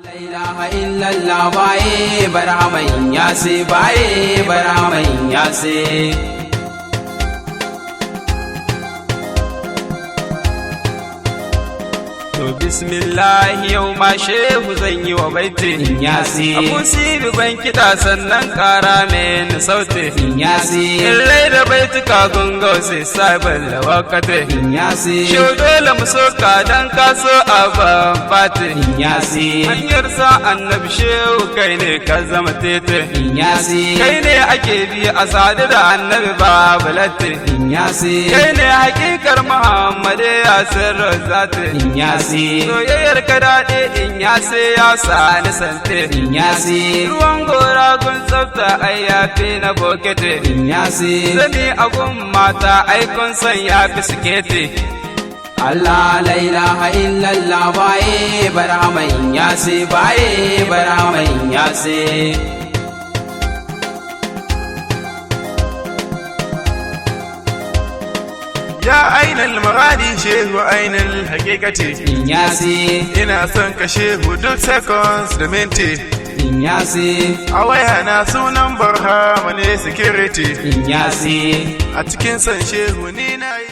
La ilaha illallah baye barhamai yase baye barhamai yase. To bismillah yau ma shehu zan yi wa baiti yasi abu sibi ban kiɗa sannan ƙara min sauti yasi in rai da baituka gungo sai sabon lawakate yasi shehu dole mu soka dan kaso a ban fati yasi hanyar sa annabi shehu kai ne ka zama tete yasi kai ne ake bi a sadu da annabi babu latte yasi kai ne hakikar muhammadu ya sirra zati yasi soyayyar ka daɗe in ya sai ya sani sante in ya si ruwan gora gun tsafta ai ya fi na bokete in ya si zani agun mata ai kun san ya fi sikete. Allah la ilaha illallah baye barhamai in ya si baye barhamai in ya si. Ya ainal magani shehu ainal hakikati Inyasi ina son ka shehu duk seconds da minti Inyasi a waya na sunan barhama ne security Inyasi a cikin son shehu ni na yi